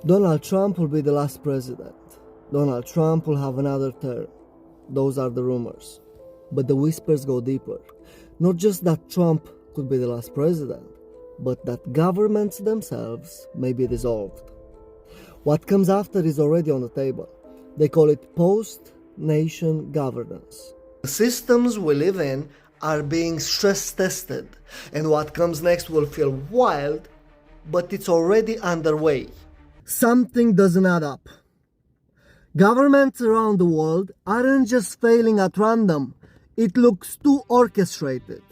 Donald Trump will be the last president. Donald Trump will have another term. Those are the rumors. But the whispers go deeper. Not just that Trump could be the last president, but that governments themselves may be dissolved. What comes after is already on the table. They call it post-nation governance. The systems we live in are being stress tested, and what comes next will feel wild, but it's already underway. Something doesn't add up. Governments around the world aren't just failing at random. It looks too orchestrated.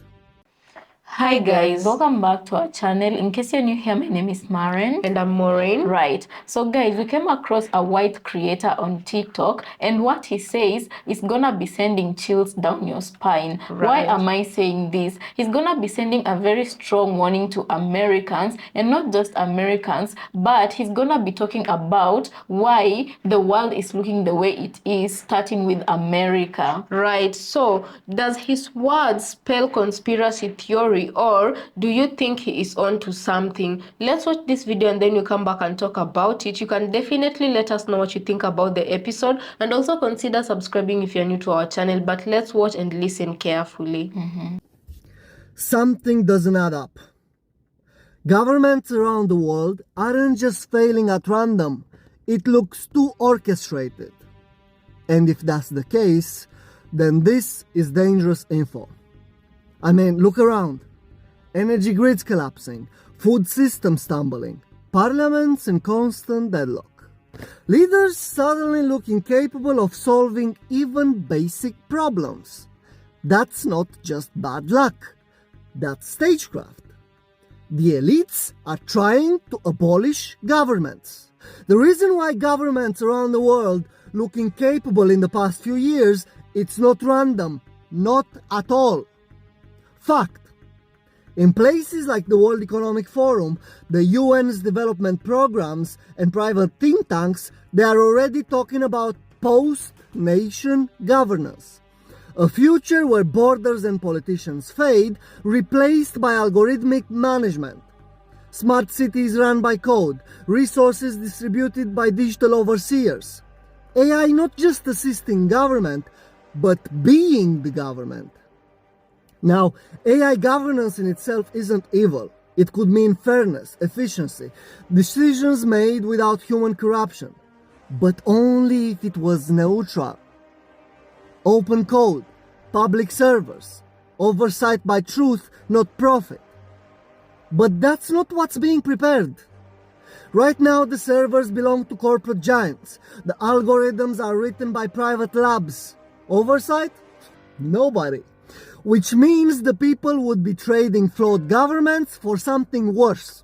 Hi guys, welcome back to our channel. In case you're new here, my name is Maren. And I'm Maureen. Right. So guys, we came across a white creator on TikTok, and what he says is gonna be sending chills down your spine. Right. Why am I saying this? He's gonna be sending a very strong warning to Americans, and not just Americans, but he's gonna be talking about why the world is looking the way it is, starting with America. Right. So, does his words spell conspiracy theory, or do you think he is on to something? Let's watch this video and then you come back and talk about it. You can definitely let us know what you think about the episode, and also consider subscribing if you're new to our channel. But let's watch and listen carefully. Something doesn't add up. Governments around the world aren't just failing at random. It looks too orchestrated. And if that's the case, then this is dangerous info. I mean, look around. Energy grids collapsing, food systems stumbling, parliaments in constant deadlock. Leaders suddenly look incapable of solving even basic problems. That's not just bad luck. That's stagecraft. The elites are trying to abolish governments. The reason why governments around the world look incapable in the past few years, it's not random. Not at all. Fact. In places like the World Economic Forum, the UN's development programs, and private think tanks, they are already talking about post-nation governance. A future where borders and politicians fade, replaced by algorithmic management. Smart cities run by code, resources distributed by digital overseers. AI not just assisting government, but being the government. Now, AI governance in itself isn't evil. It could mean fairness, efficiency, decisions made without human corruption, but only if it was neutral. Open code, public servers, oversight by truth, not profit. But that's not what's being prepared. Right now, the servers belong to corporate giants. The algorithms are written by private labs. Oversight? Nobody. Which means the people would be trading flawed governments for something worse.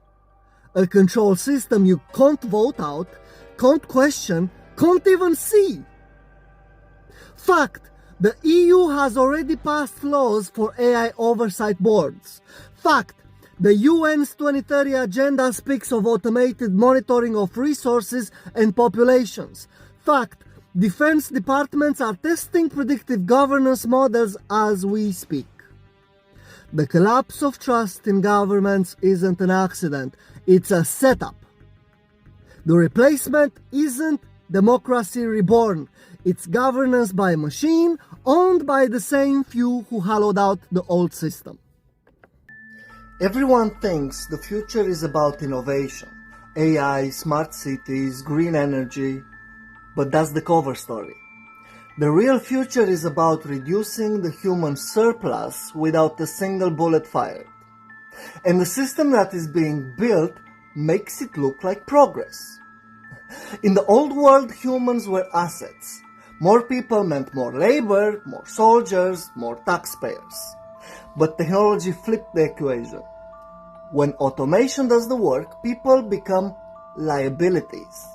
A control system you can't vote out, can't question, can't even see. Fact, the EU has already passed laws for AI oversight boards. Fact, the UN's 2030 agenda speaks of automated monitoring of resources and populations. Fact, defense departments are testing predictive governance models as we speak. The collapse of trust in governments isn't an accident, it's a setup. The replacement isn't democracy reborn, it's governance by machine, owned by the same few who hollowed out the old system. Everyone thinks the future is about innovation, AI, smart cities, green energy, but that's the cover story. The real future is about reducing the human surplus without a single bullet fired. And the system that is being built makes it look like progress. In the old world, humans were assets. More people meant more labor, more soldiers, more taxpayers. But technology flipped the equation. When automation does the work, people become liabilities.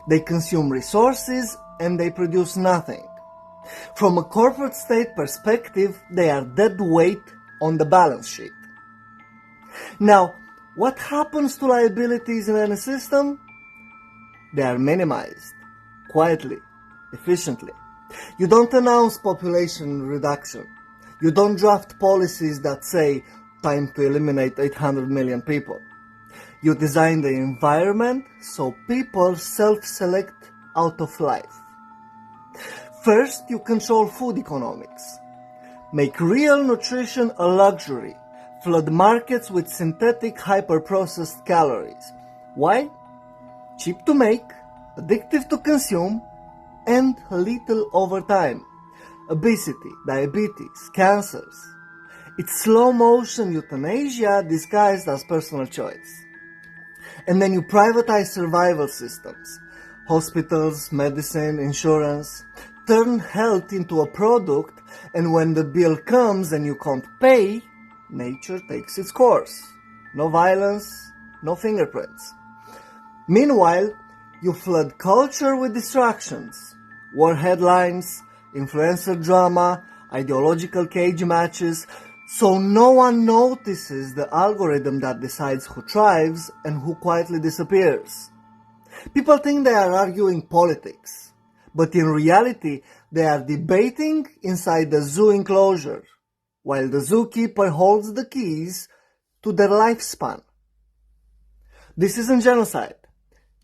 They consume resources and they produce nothing. From a corporate state perspective, they are dead weight on the balance sheet. Now, what happens to liabilities in any system? They are minimized, quietly, efficiently. You don't announce population reduction. You don't draft policies that say, time to eliminate 800 million people. You design the environment so people self-select out of life. First, you control food economics. Make real nutrition a luxury. Flood markets with synthetic hyper-processed calories. Why? Cheap to make, addictive to consume, and lethal over time. Obesity, diabetes, cancers. It's slow-motion euthanasia disguised as personal choice. And then you privatize survival systems. Hospitals, medicine, insurance. Turn health into a product, and when the bill comes and you can't pay, nature takes its course. No violence, no fingerprints. Meanwhile, you flood culture with distractions. War headlines, influencer drama, ideological cage matches, so no one notices the algorithm that decides who thrives and who quietly disappears. People think they are arguing politics, but in reality they are debating inside the zoo enclosure, while the zookeeper holds the keys to their lifespan. This isn't genocide.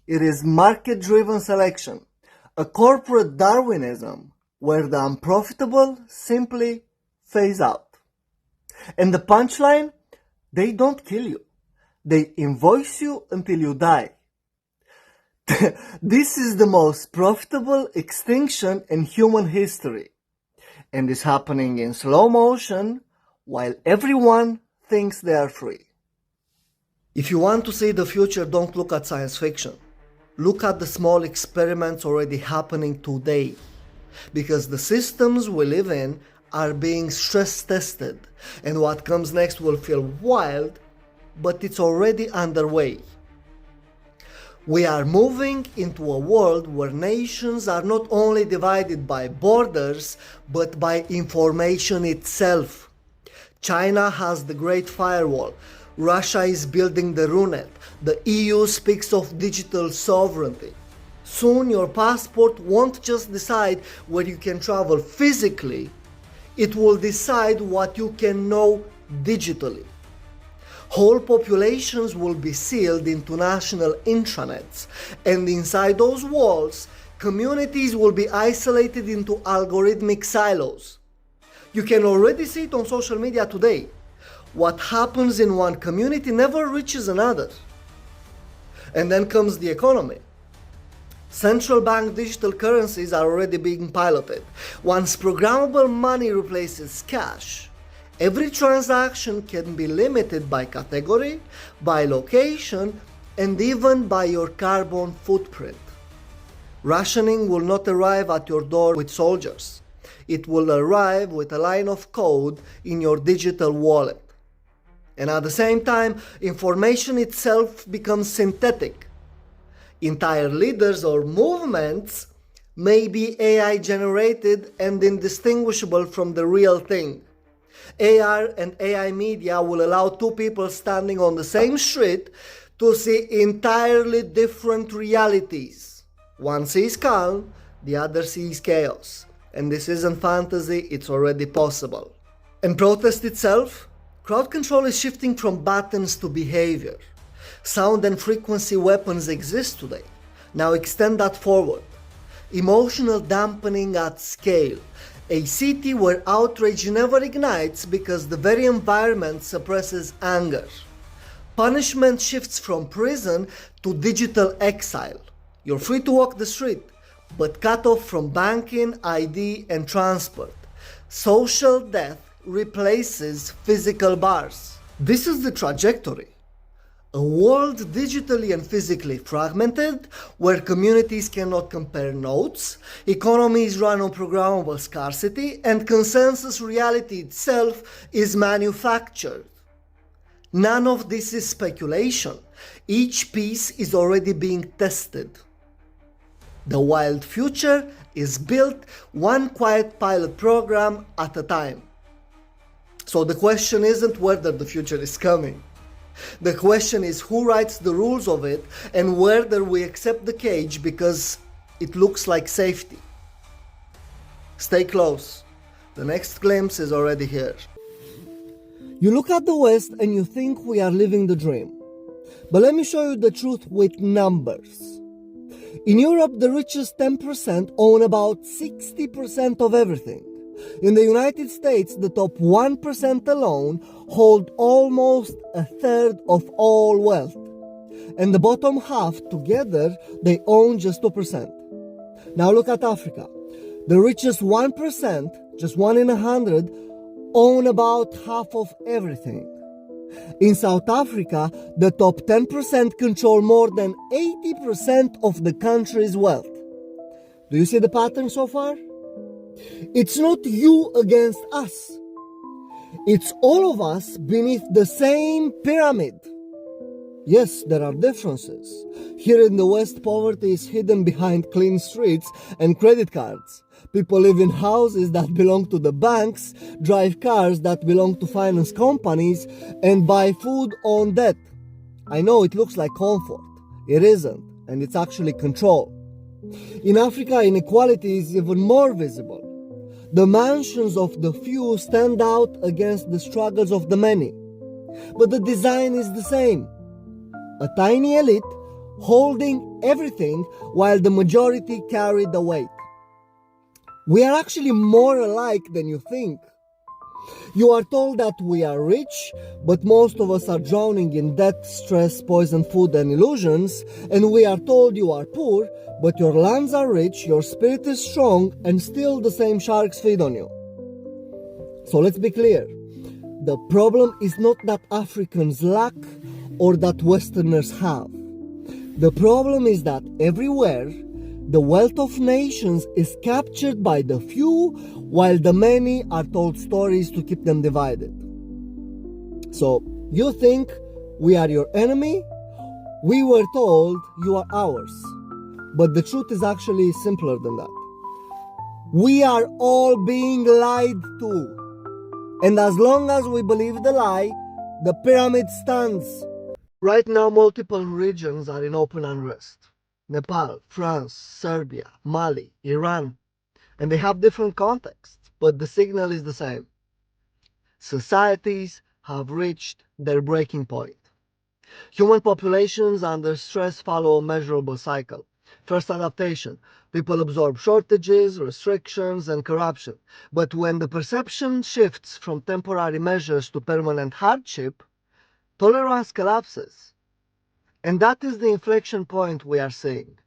It is market-driven selection, a corporate Darwinism where the unprofitable simply phase out. And the punchline? They don't kill you. They invoice you until you die. This is the most profitable extinction in human history. And is happening in slow motion while everyone thinks they are free. If you want to see the future, don't look at science fiction. Look at the small experiments already happening today. Because the systems we live in are being stress tested, and what comes next will feel wild, but it's already underway. We are moving into a world where nations are not only divided by borders, but by information itself. China has the Great Firewall, Russia is building the RUNET, the EU speaks of digital sovereignty. Soon your passport won't just decide where you can travel physically, it will decide what you can know digitally. Whole populations will be sealed into national intranets, and inside those walls, communities will be isolated into algorithmic silos. You can already see it on social media today. What happens in one community never reaches another. And then comes the economy. Central bank digital currencies are already being piloted. Once programmable money replaces cash, every transaction can be limited by category, by location, and even by your carbon footprint. Rationing will not arrive at your door with soldiers. It will arrive with a line of code in your digital wallet. And at the same time, information itself becomes synthetic. Entire leaders or movements may be AI generated and indistinguishable from the real thing. AR and AI media will allow two people standing on the same street to see entirely different realities. One sees calm, the other sees chaos. And this isn't fantasy, it's already possible. And protest itself? Crowd control is shifting from buttons to behavior. Sound and frequency weapons exist today. Now extend that forward. Emotional dampening at scale. A city where outrage never ignites because the very environment suppresses anger. Punishment shifts from prison to digital exile. You're free to walk the street, but cut off from banking, ID, and transport. Social death replaces physical bars. This is the trajectory. A world digitally and physically fragmented, where communities cannot compare notes, economies run on programmable scarcity, and consensus reality itself is manufactured. None of this is speculation. Each piece is already being tested. The wild future is built one quiet pilot program at a time. So the question isn't whether the future is coming. The question is who writes the rules of it and whether we accept the cage because it looks like safety. Stay close. The next glimpse is already here. You look at the West and you think we are living the dream. But let me show you the truth with numbers. In Europe, the richest 10% own about 60% of everything. In the United States, the top 1% alone hold almost a third of all wealth. And the bottom half together, they own just 2%. Now look at Africa. The richest 1%, just 1 in 100, own about half of everything. In South Africa, the top 10% control more than 80% of the country's wealth. Do you see the pattern so far? It's not you against us. It's all of us beneath the same pyramid. Yes, there are differences. Here in the West, poverty is hidden behind clean streets and credit cards. People live in houses that belong to the banks, drive cars that belong to finance companies, and buy food on debt. I know it looks like comfort. It isn't, and it's actually control. In Africa, inequality is even more visible. The mansions of the few stand out against the struggles of the many. But the design is the same. A tiny elite holding everything while the majority carry the weight. We are actually more alike than you think. You are told that we are rich, but most of us are drowning in debt, stress, poison food, and illusions. And we are told you are poor, but your lands are rich, your spirit is strong, and still the same sharks feed on you. So let's be clear. The problem is not that Africans lack or that Westerners have. The problem is that everywhere, the wealth of nations is captured by the few, while the many are told stories to keep them divided. So, you think we are your enemy? We were told you are ours. But the truth is actually simpler than that. We are all being lied to. And as long as we believe the lie, the pyramid stands. Right now, multiple regions are in open unrest. Nepal, France, Serbia, Mali, Iran. And they have different contexts, but the signal is the same. Societies have reached their breaking point. Human populations under stress follow a measurable cycle. First, adaptation. People absorb shortages, restrictions, and corruption. But when the perception shifts from temporary measures to permanent hardship, tolerance collapses. And that is the inflection point we are seeing.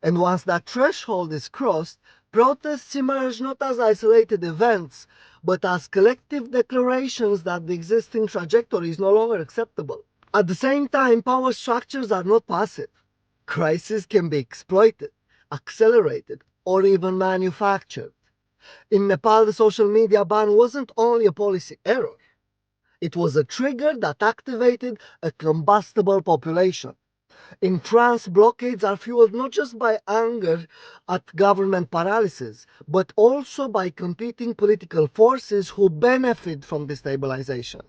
And once that threshold is crossed, protests emerge not as isolated events, but as collective declarations that the existing trajectory is no longer acceptable. At the same time, power structures are not passive. Crises can be exploited, accelerated, or even manufactured. In Nepal, the social media ban wasn't only a policy error. It was a trigger that activated a combustible population. In France, blockades are fueled not just by anger at government paralysis, but also by competing political forces who benefit from destabilization.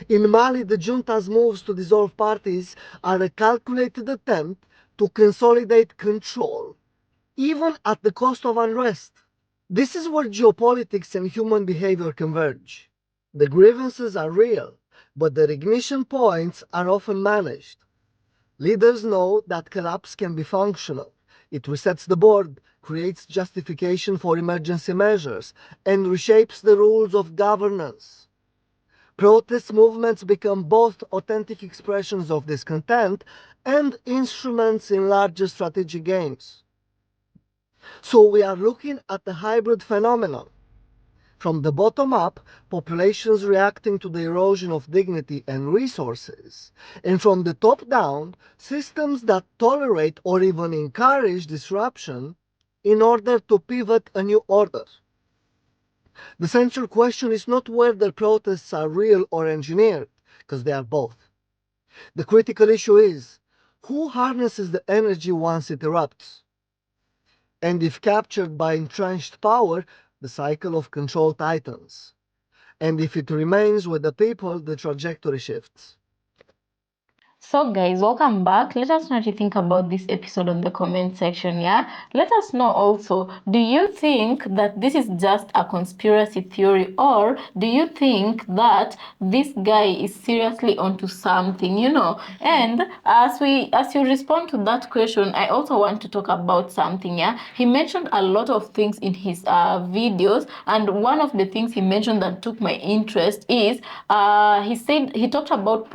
In Mali, the junta's moves to dissolve parties are a calculated attempt to consolidate control, even at the cost of unrest. This is where geopolitics and human behavior converge. The grievances are real, but the ignition points are often managed. Leaders know that collapse can be functional. It resets the board, creates justification for emergency measures, and reshapes the rules of governance. Protest movements become both authentic expressions of discontent and instruments in larger strategic games. So we are looking at a hybrid phenomenon. From the bottom up, populations reacting to the erosion of dignity and resources, and from the top down, systems that tolerate or even encourage disruption in order to pivot a new order. The central question is not whether protests are real or engineered, because they are both. The critical issue is, who harnesses the energy once it erupts? And if captured by entrenched power, the cycle of control tightens. And if it remains with the people, the trajectory shifts. So guys, welcome back. Let us know what you think about this episode on the comment section, yeah? Let us know also, do you think that this is just a conspiracy theory, or do you think that this guy is seriously onto something, you know? And as you respond to that question, I also want to talk about something, yeah? He mentioned a lot of things in his videos, and one of the things he mentioned that took my interest is he talked about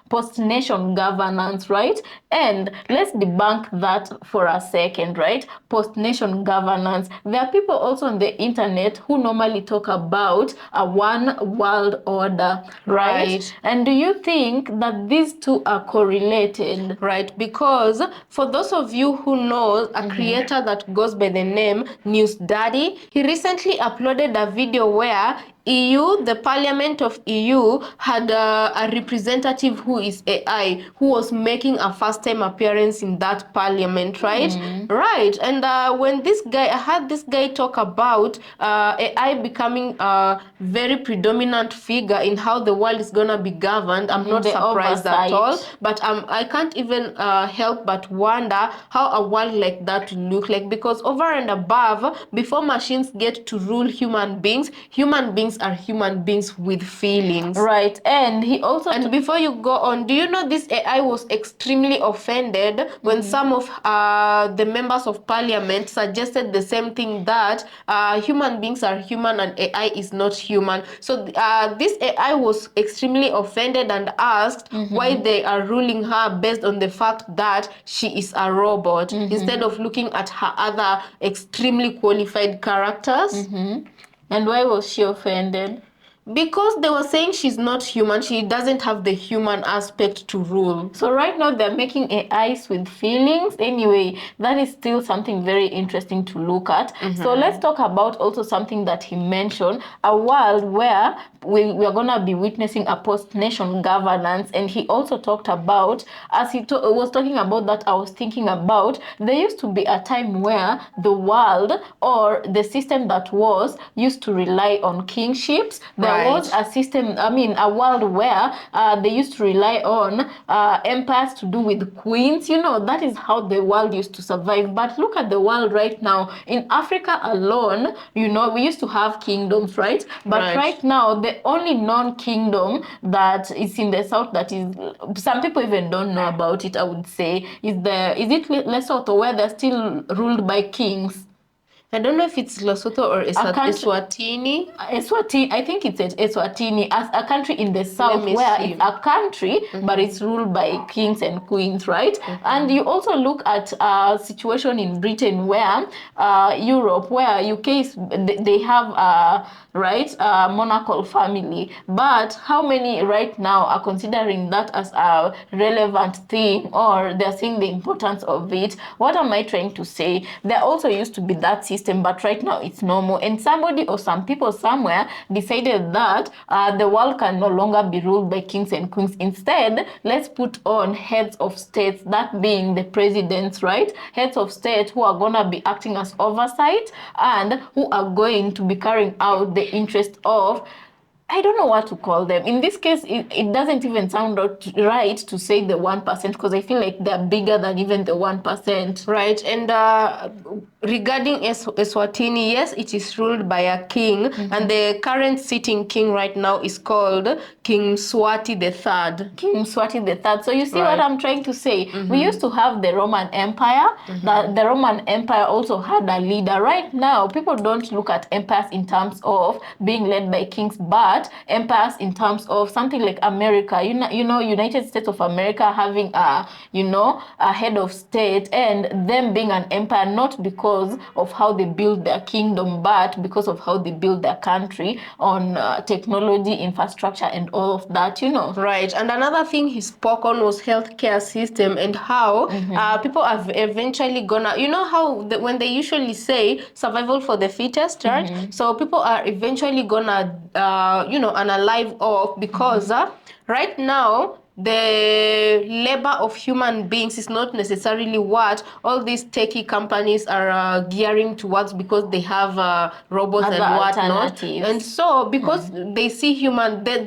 Postnation governance, right? And let's debunk that for a second, right? Postnation governance. There are people also on the internet who normally talk about a one world order, right? And do you think that these two are correlated? Right, because for those of you who know a creator that goes by the name News Daddy, he recently uploaded a video where the Parliament of EU had a representative who is AI, who was making a first-time appearance in that parliament, right? Right, and when I heard this guy talk about AI becoming a very predominant figure in how the world is gonna be governed, I'm not surprised at all. But I can't even help but wonder how a world like that will look like, because over and above, before machines get to rule human beings are human beings with feelings. Right, and Before you go on, do you know this AI was extremely offended when some of the members of parliament suggested the same thing, that human beings are human and AI is not human. So this AI was extremely offended and asked why they are ruling her based on the fact that she is a robot, instead of looking at her other extremely qualified characters. And why was she offended? Because they were saying she's not human, she doesn't have the human aspect to rule. So right now they're making AIs with feelings. Anyway, that is still something very interesting to look at. So let's talk about also something that he mentioned, a world where we are going to be witnessing a post-nation governance. And he also talked about, as he was talking about that, I was thinking about, there used to be a time where the world, or the system that was, used to rely on kingships. There was a system, a world where they used to rely on empires to do with queens. You know, that is how the world used to survive. But look at the world right now. In Africa alone, you know, we used to have kingdoms, right? But right now, the only non-kingdom that is in the south, that is, some people even don't know about it, I would say, is it Lesotho, where they're still ruled by kings. I don't know if it's Lesotho or Eswatini. Eswatini, I think it's Eswatini, as a country in the south, where it's a country, but it's ruled by kings and queens, right? And you also look at a situation in Britain, where Europe, where UK they have monarchal family. But how many right now are considering that as a relevant thing, or they're seeing the importance of it? What am I trying to say? There also used to be that system, but right now it's normal. And somebody or some people somewhere decided that the world can no longer be ruled by kings and queens. Instead, let's put on heads of states, that being the presidents, right? Heads of state who are going to be acting as oversight, and who are going to be carrying out the interest of, I don't know what to call them. In this case, it doesn't even sound right to say the 1%, because I feel like they're bigger than even the 1%. Right, and regarding Eswatini, yes, it is ruled by a king, and the current sitting king right now is called King Mswati III. King Mswati III. So you see what I'm trying to say? We used to have the Roman Empire. The Roman Empire also had a leader. Right now, people don't look at empires in terms of being led by kings, but empires in terms of something like America. You know, United States of America having a head of state, and them being an empire, not because of how they build their kingdom, but because of how they build their country on technology, infrastructure, and all of that, you know. Right, and another thing he spoke on was healthcare system, and how people are eventually gonna, you know how when they usually say survival for the fittest, right? So people are eventually gonna unalive off, because right now the labor of human beings is not necessarily what all these techie companies are gearing towards, because they have robots Other and whatnot. alternatives. And so because they see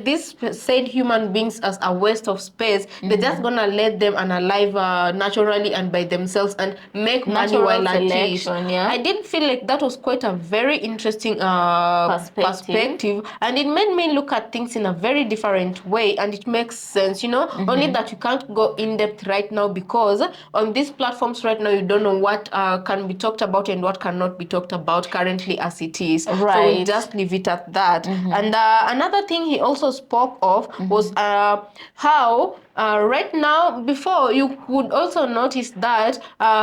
these said human beings as a waste of space, they're just gonna let them unalive naturally and by themselves and make money Natural while at it. selection, yeah. I did feel like that was quite a very interesting perspective, and it made me look at things in a very different way, and it makes sense, only that you can't go in depth right now, because on these platforms right now you don't know what can be talked about and what cannot be talked about currently as it is. So we'll Right. just leave it at that. And another thing he also spoke of was how right now, before, you would also notice that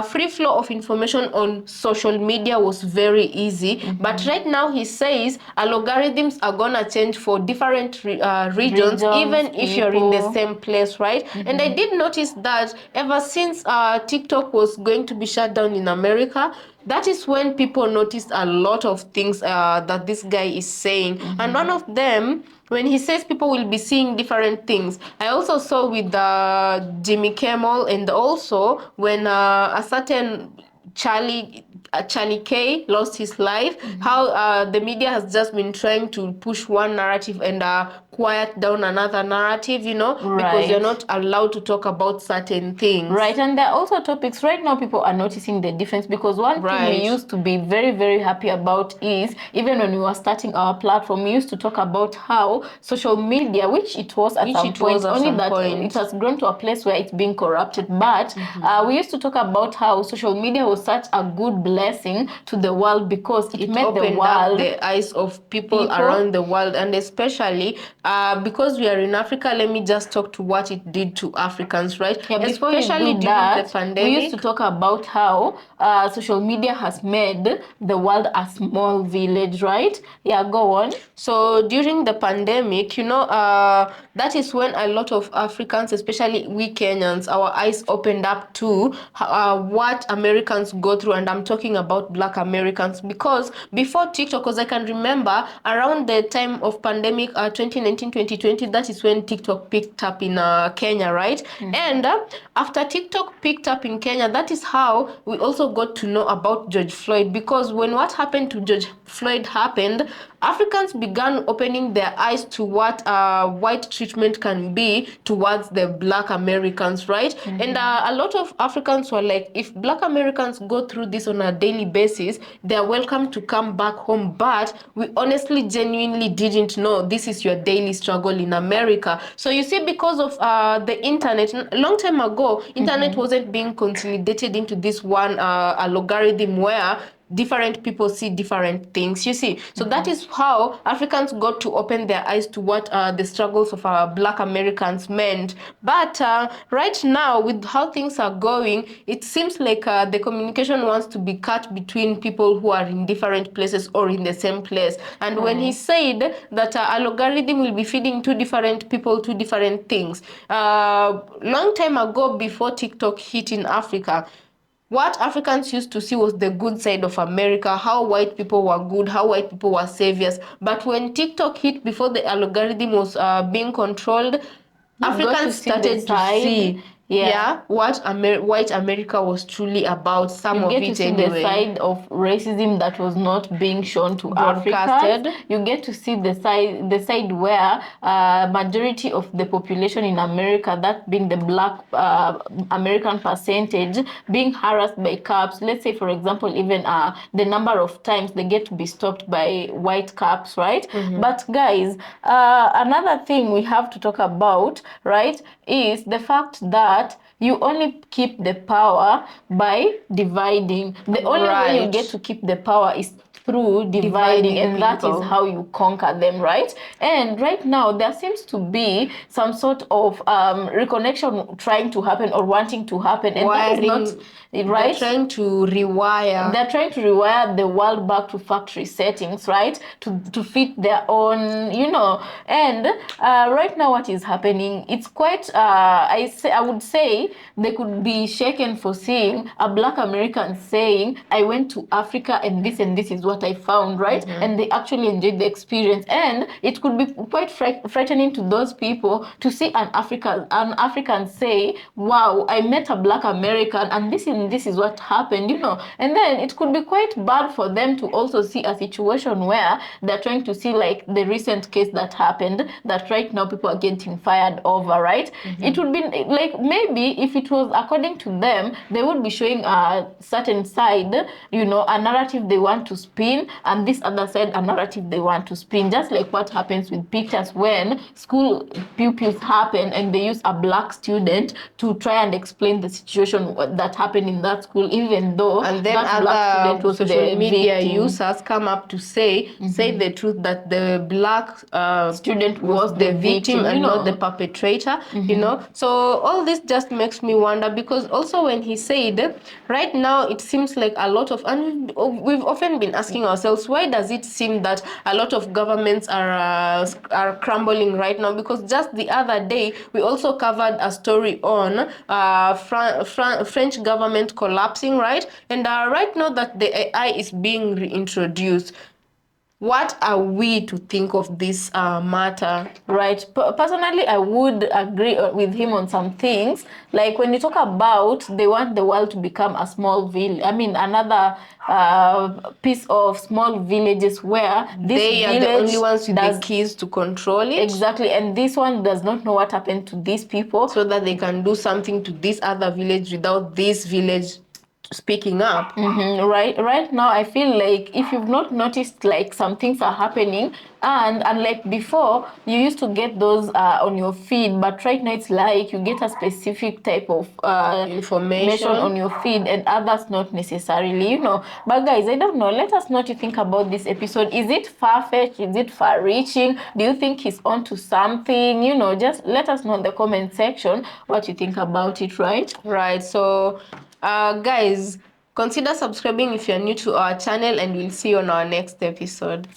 free flow of information on social media was very easy, but right now he says algorithms are gonna change for different regions, even if you're in the same place, right? And I did notice that ever since TikTok was going to be shut down in America, that is when people noticed a lot of things that this guy is saying. And one of them, when he says people will be seeing different things, I also saw with Jimmy Kimmel, and also when a certain Charlie K lost his life, how the media has just been trying to push one narrative and quiet down another narrative, because you're not allowed to talk about certain things. Right, and there are also topics right now people are noticing the difference, because one thing we used to be very, very happy about is, even when we were starting our platform, we used to talk about how social media, which it was at some point, only that it has grown to a place where it's being corrupted, but we used to talk about how social media was such a good blessing to the world, because it made the world up the eyes of people around the world, and especially because we are in Africa, let me just talk to what it did to Africans, right? Yeah, especially during the pandemic, we used to talk about how social media has made the world a small village, right? Yeah, go on. So during the pandemic, that is when a lot of Africans, especially we Kenyans, our eyes opened up to what Americans go through, and I'm talking about Black Americans, because before TikTok, because I can remember around the time of pandemic, 2019, 2020, that is when TikTok picked up in Kenya, right? And after TikTok picked up in Kenya, that is how we also got to know about George Floyd, because when what happened to George Floyd happened, Africans began opening their eyes to what white treatment can be towards the Black Americans, right? And a lot of Africans were like, if Black Americans go through this on a daily basis, they're welcome to come back home. But we honestly, genuinely didn't know this is your daily struggle in America. So you see, because of the internet, a long time ago, internet wasn't being consolidated into this one algorithm where different people see different things, you see. So that is how Africans got to open their eyes to what the struggles of Black Americans meant. But right now, with how things are going, it seems like the communication wants to be cut between people who are in different places or in the same place. And when he said that algorithm will be feeding two different people two different things, long time ago, before TikTok hit in Africa, what Africans used to see was the good side of America, how white people were good, how white people were saviors. But when TikTok hit, before the algorithm was being controlled, Africans started to see what white America was truly about. You get to see the side of racism that was not being shown to Africans. You get to see the side where majority of the population in America, that being the Black American percentage, being harassed by cops. Let's say, for example, even the number of times they get to be stopped by white cops, right? But guys, another thing we have to talk about, right, is the fact that you only keep the power by dividing. The only way you get to keep the power is through dividing, and that is how you conquer them, right? And right now, there seems to be some sort of reconnection trying to happen or wanting to happen, and that is not right. They're trying to rewire. They're trying to rewire the world back to factory settings, right? To fit their own, And right now, what is happening? It's quite. I would say why they could be shaken for seeing a Black American saying, I went to Africa and this is what I found, right? And they actually enjoyed the experience. And it could be quite frightening to those people to see an African say, wow, I met a Black American and this is what happened, And then it could be quite bad for them to also see a situation where they're trying to see like the recent case that happened that right now people are getting fired over, right? It would be like, maybe if it was according to them, they would be showing a certain side, a narrative they want to spin, and this other side, a narrative they want to spin, just like what happens with pictures when school pupils happen and they use a Black student to try and explain the situation that happened in that school, even though and then that Black student other was social the media victim. users come up to say the truth, that the Black student was the victim and not the perpetrator, So all this just makes me wonder, because also when he said, right now it seems like a lot of, and we've often been asking ourselves, why does it seem that a lot of governments are crumbling right now? Because just the other day we also covered a story on French government collapsing, right? And right now that the AI is being reintroduced, what are we to think of this matter? Right. Personally, I would agree with him on some things. Like when you talk about they want the world to become a small village, another piece of small villages where this they are the only ones with the keys to control it. Exactly. And this one does not know what happened to these people. So that they can do something to this other village without this village speaking up. Right now I feel like if you've not noticed, like some things are happening, and unlike before you used to get those on your feed, but right now it's like you get a specific type of information on your feed and others not necessarily, But guys, I don't know, let us know what you think about this episode. Is it far-fetched? Is it far-reaching? Do you think he's onto something? Just let us know in the comment section what you think about it, right? Right. So guys, consider subscribing if you're new to our channel, and we'll see you on our next episode.